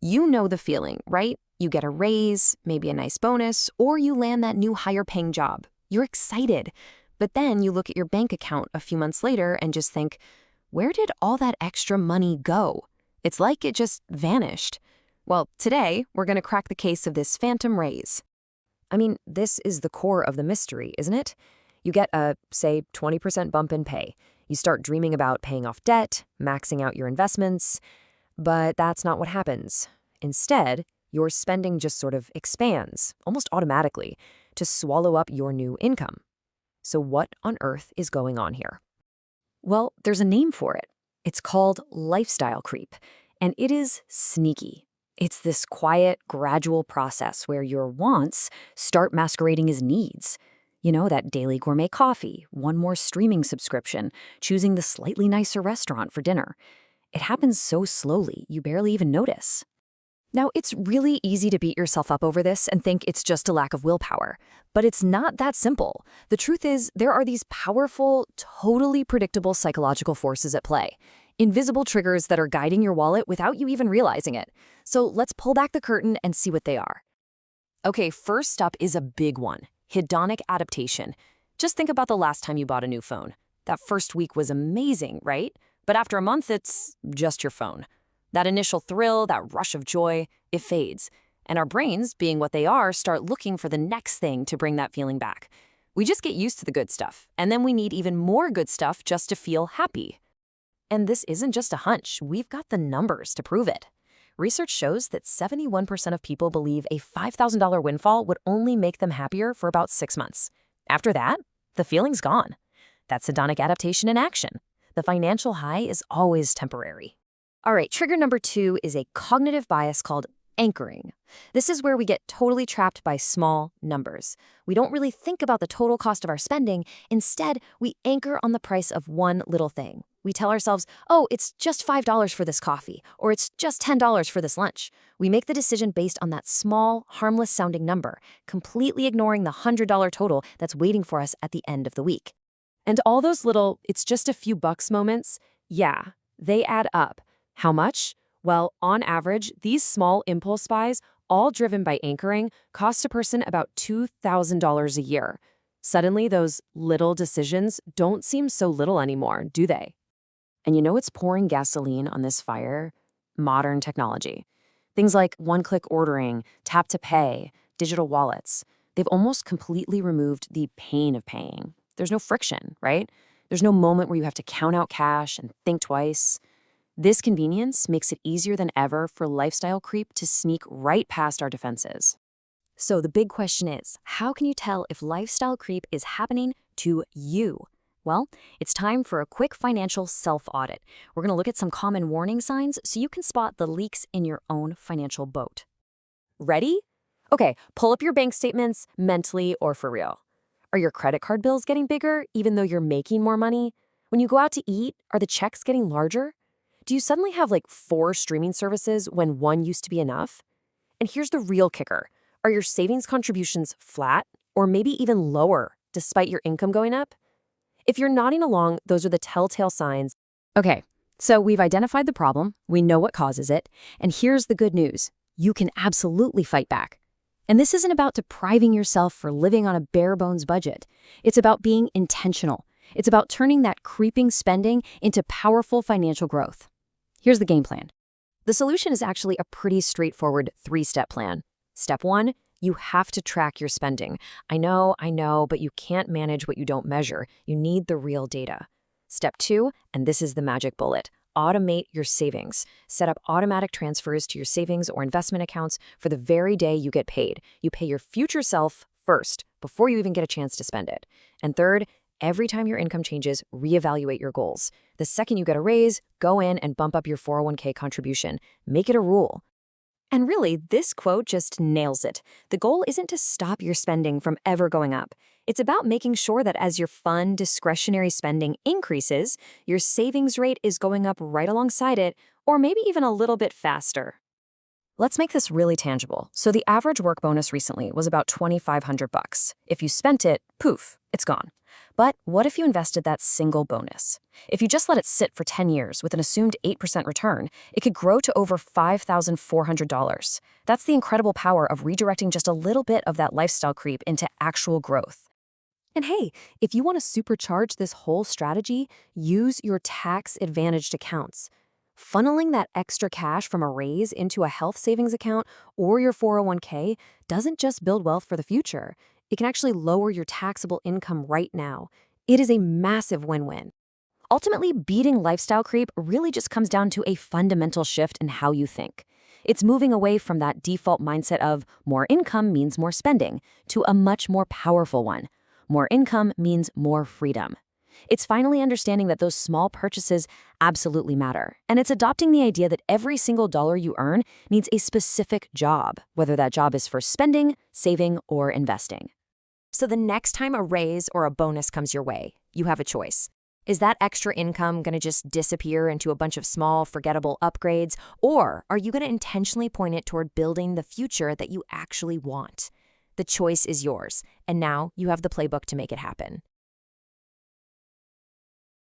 You know the feeling, right? You get a raise, maybe a nice bonus, or you land that new higher paying job. You're excited. But then you look at your bank account a few months later and just think, where did all that extra money go? It's like it just vanished. Well, today we're going to crack the case of this phantom raise. I mean, this is the core of the mystery, isn't it? You get a, say, 20% bump in pay. You start dreaming about paying off debt, maxing out your investments, but that's not what happens. Instead, your spending just sort of expands, almost automatically, to swallow up your new income. So what on earth is going on here? Well, there's a name for it. It's called lifestyle creep, and it is sneaky. It's this quiet, gradual process where your wants start masquerading as needs. You know, that daily gourmet coffee, one more streaming subscription, choosing the slightly nicer restaurant for dinner. It happens so slowly, you barely even notice. Now, it's really easy to beat yourself up over this and think it's just a lack of willpower. But it's not that simple. The truth is, there are these powerful, totally predictable psychological forces at play. Invisible triggers that are guiding your wallet without you even realizing it. So let's pull back the curtain and see what they are. Okay, first up is a big one. Hedonic adaptation. Just think about the last time you bought a new phone. That first week was amazing, right? But after a month, it's just your phone. That initial thrill, that rush of joy, it fades. And our brains, being what they are, start looking for the next thing to bring that feeling back. We just get used to the good stuff, and then we need even more good stuff just to feel happy. And this isn't just a hunch. We've got the numbers to prove it. Research shows that 71% of people believe a $5,000 windfall would only make them happier for about 6 months. After that, the feeling's gone. That's hedonic adaptation in action. The financial high is always temporary. All right, trigger number 2 is a cognitive bias called anchoring. This is where we get totally trapped by small numbers. We don't really think about the total cost of our spending. Instead, we anchor on the price of one little thing. We tell ourselves, oh, it's just $5 for this coffee, or it's just $10 for this lunch. We make the decision based on that small, harmless-sounding number, completely ignoring the $100 total that's waiting for us at the end of the week. And all those little, it's just a few bucks moments, yeah, they add up. How much? Well, on average, these small impulse buys, all driven by anchoring, cost a person about $2,000 a year. Suddenly, those little decisions don't seem so little anymore, do they? And you know what's pouring gasoline on this fire? Modern technology. Things like one-click ordering, tap-to-pay, digital wallets. They've almost completely removed the pain of paying. There's no friction, right? There's no moment where you have to count out cash and think twice. This convenience makes it easier than ever for lifestyle creep to sneak right past our defenses. So the big question is, how can you tell if lifestyle creep is happening to you? Well, it's time for a quick financial self-audit. We're going to look at some common warning signs so you can spot the leaks in your own financial boat. Ready? Okay, pull up your bank statements mentally or for real. Are your credit card bills getting bigger even though you're making more money? When you go out to eat, are the checks getting larger? Do you suddenly have like 4 streaming services when one used to be enough? And here's the real kicker. Are your savings contributions flat or maybe even lower despite your income going up? If you're nodding along, those are the telltale signs. Okay, so we've identified the problem, we know what causes it, and here's the good news. You can absolutely fight back. And this isn't about depriving yourself for living on a bare-bones budget. It's about being intentional. It's about turning that creeping spending into powerful financial growth. Here's the game plan. The solution is actually a pretty straightforward 3-step plan. Step 1, you have to track your spending. I know, but you can't manage what you don't measure. You need the real data. Step 2, and this is the magic bullet, automate your savings. Set up automatic transfers to your savings or investment accounts for the very day you get paid. You pay your future self first, before you even get a chance to spend it. And third, every time your income changes, reevaluate your goals. The second you get a raise, go in and bump up your 401k contribution. Make it a rule. And really, this quote just nails it. The goal isn't to stop your spending from ever going up. It's about making sure that as your fun, discretionary spending increases, your savings rate is going up right alongside it, or maybe even a little bit faster. Let's make this really tangible. So the average work bonus recently was about $2,500. If you spent it, poof, it's gone. But what if you invested that single bonus? If you just let it sit for 10 years with an assumed 8% return, it could grow to over $5,400. That's the incredible power of redirecting just a little bit of that lifestyle creep into actual growth. And hey, if you want to supercharge this whole strategy, use your tax-advantaged accounts. Funneling that extra cash from a raise into a health savings account or your 401k doesn't just build wealth for the future. It can actually lower your taxable income right now. It is a massive win-win. Ultimately, beating lifestyle creep really just comes down to a fundamental shift in how you think. It's moving away from that default mindset of more income means more spending to a much more powerful one. More income means more freedom. It's finally understanding that those small purchases absolutely matter. And it's adopting the idea that every single dollar you earn needs a specific job, whether that job is for spending, saving, or investing. So the next time a raise or a bonus comes your way, you have a choice. Is that extra income going to just disappear into a bunch of small, forgettable upgrades? Or are you going to intentionally point it toward building the future that you actually want? The choice is yours, and now you have the playbook to make it happen.